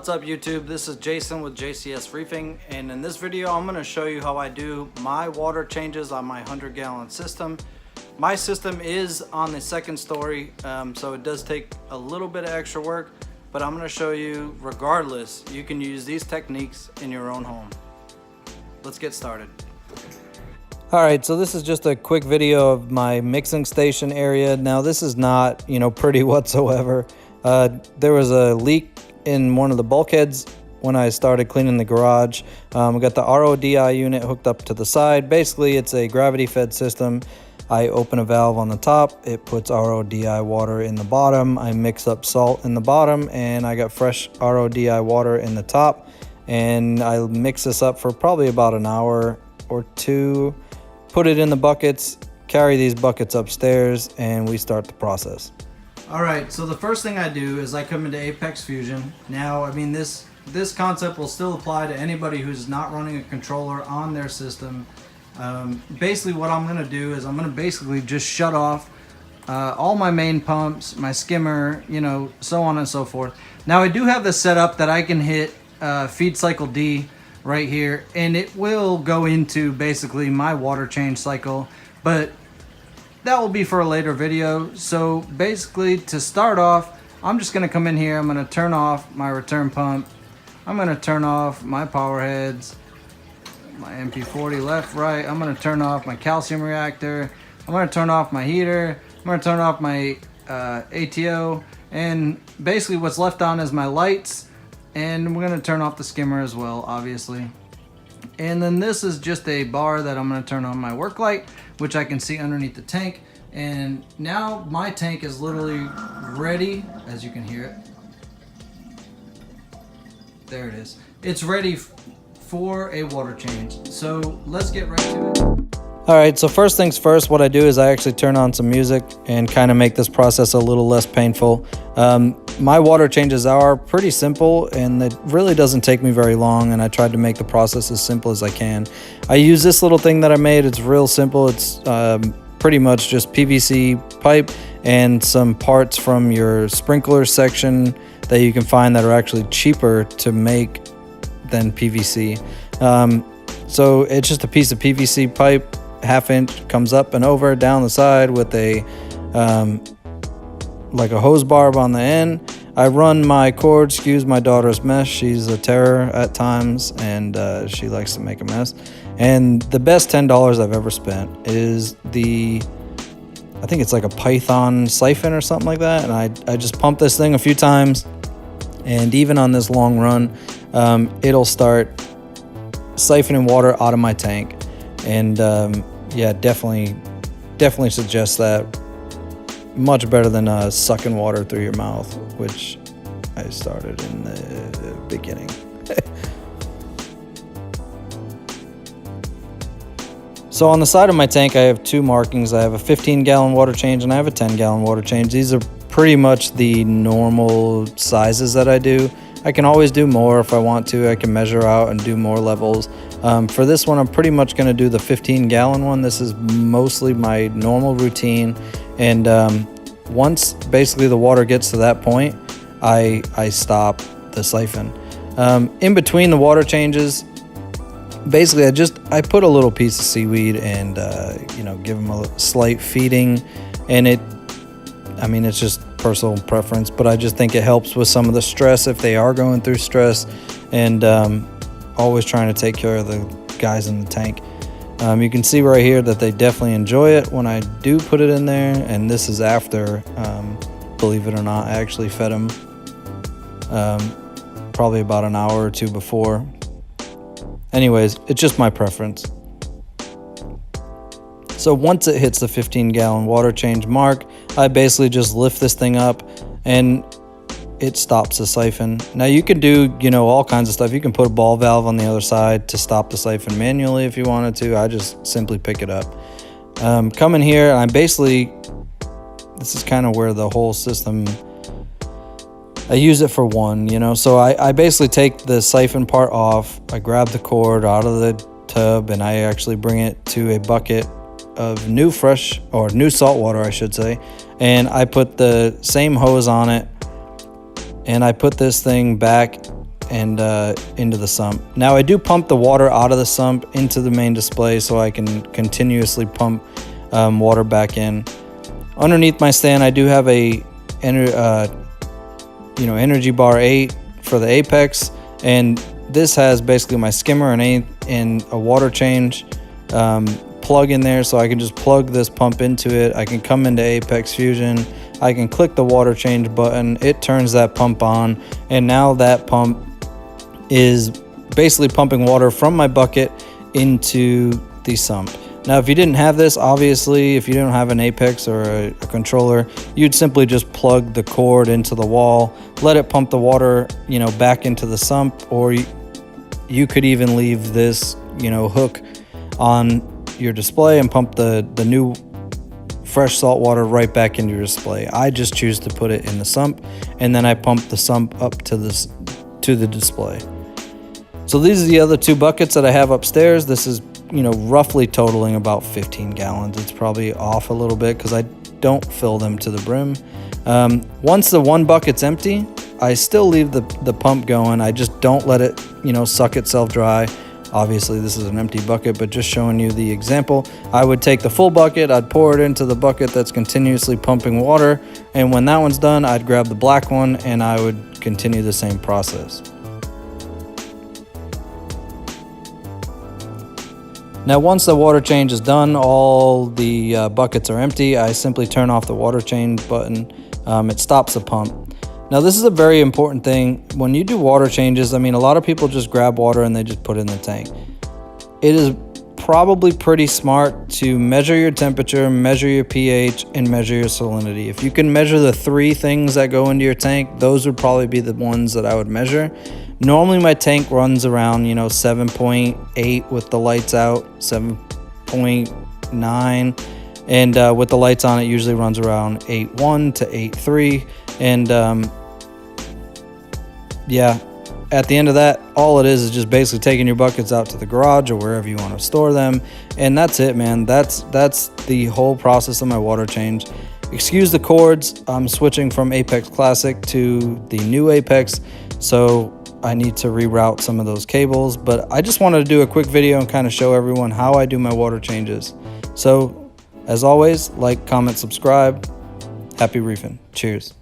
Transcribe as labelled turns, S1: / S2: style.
S1: What's up YouTube? This is Jason with JCS Reefing, and in this video I'm going to show you how I do my water changes on my 100-gallon system. My system is on the second story, so it does take a little bit of extra work, but I'm going to show you regardless, you can use these techniques in your own home. Let's get started. Alright, so this is just a quick video of my mixing station area. Now this is not, pretty whatsoever. There was a leak in one of the bulkheads when I started cleaning the garage. We got the RODI unit hooked up to the side. Basically, it's a gravity fed system. I open a valve on the top, it puts RODI water in the bottom. I mix up salt in the bottom, and I got fresh RODI water in the top. And I mix this up for probably about an hour or two, put it in the buckets, carry these buckets upstairs, and we start the process. Alright, so the first thing I do is I come into Apex Fusion. Now, this concept will still apply to anybody who's not running a controller on their system. Basically what I'm going to do is I'm going to basically just shut off all my main pumps, my skimmer, so on and so forth. Now I do have this set up that I can hit feed cycle D right here, and it will go into basically my water change cycle, but that will be for a later video. So basically, to start off, I'm just going to come in here, I'm going to turn off my return pump, I'm going to turn off my power heads, my MP40 left, right, I'm going to turn off my calcium reactor, I'm going to turn off my heater, I'm going to turn off my ATO, and basically what's left on is my lights, and we're going to turn off the skimmer as well, obviously. And then this is just a bar that I'm going to turn on my work light, which I can see underneath the tank. And now my tank is literally ready, as you can hear it. There it is. It's ready for a water change. So let's get right to it. Alright, so first things first, what I do is I actually turn on some music and kind of make this process a little less painful. My water changes are pretty simple, and it really doesn't take me very long, and I tried to make the process as simple as I can. I use this little thing that I made. It's real simple. It's pretty much just PVC pipe and some parts from your sprinkler section that you can find that are actually cheaper to make than PVC. So it's just a piece of PVC pipe, half-inch, comes up and over down the side with a like a hose barb on the end. I run my cord, excuse my daughter's mess, she's a terror at times, and she likes to make a mess. And the best $10 I've ever spent is I think it's like a Python siphon or something like that, and I just pump this thing a few times, and even on this long run, it'll start siphoning water out of my tank. And yeah, definitely suggest that. Much better than sucking water through your mouth, which I started in the beginning. So on the side of my tank, I have two markings. I have a 15-gallon water change and I have a 10-gallon water change. These are pretty much the normal sizes that I do. I can always do more if I want to. I can measure out and do more levels. For this one, I'm pretty much going to do the 15-gallon one. This is mostly my normal routine. And once basically the water gets to that point, I stop the siphon. In between the water changes, basically I put a little piece of seaweed and give them a slight feeding. And it's just personal preference, but I just think it helps with some of the stress if they are going through stress, and always trying to take care of the guys in the tank. You can see right here that they definitely enjoy it when I do put it in there, and this is after, believe it or not, I actually fed them probably about an hour or two before. Anyways, it's just my preference. So once it hits the 15-gallon water change mark, I basically just lift this thing up and it stops the siphon. Now you can do, all kinds of stuff. You can put a ball valve on the other side to stop the siphon manually if you wanted to. I just simply pick it up. Come in here, and this is kind of where the whole system, I use it for one, So I basically take the siphon part off. I grab the cord out of the tub, and I actually bring it to a bucket of new salt water, I should say, and I put the same hose on it, and I put this thing back and into the sump. Now I do pump the water out of the sump into the main display so I can continuously pump water back in. Underneath my stand I do have a Energy Bar 8 for the Apex, and this has basically my skimmer and a water change plug in there, so I can just plug this pump into it. I can come into Apex Fusion, I can click the water change button, it turns that pump on, and now that pump is basically pumping water from my bucket into the sump. Now if you didn't have this, obviously if you don't have an Apex or a controller, you'd simply just plug the cord into the wall, let it pump the water back into the sump, or you could even leave this hook on your display and pump the new fresh salt water right back into your display. I just choose to put it in the sump, and then I pump the sump up to the display. So these are the other 2 buckets that I have upstairs. This is roughly totaling about 15 gallons. It's probably off a little bit because I don't fill them to the brim. Once the 1 bucket's empty, I still leave the pump going. I just don't let it suck itself dry. Obviously this is an empty bucket, but just showing you the example. I would take the full bucket, I'd pour it into the bucket that's continuously pumping water, and when that one's done, I'd grab the black one and I would continue the same process. Now once the water change is done, all the buckets are empty, I simply turn off the water change button. It stops the pump. Now this is a very important thing. When you do water changes, a lot of people just grab water and they just put it in the tank. It is probably pretty smart to measure your temperature, measure your pH, and measure your salinity. If you can measure the 3 things that go into your tank, those would probably be the ones that I would measure. Normally my tank runs around 7.8 with the lights out, 7.9, and with the lights on it usually runs around 8.1 to 8.3. And yeah, at the end of that, all it is just basically taking your buckets out to the garage or wherever you want to store them, and that's it, man. That's the whole process of my water change. Excuse the cords, I'm switching from Apex Classic to the new Apex, so I need to reroute some of those cables, but I just wanted to do a quick video and kind of show everyone how I do my water changes. So as always, like, comment, subscribe. Happy reefing. Cheers.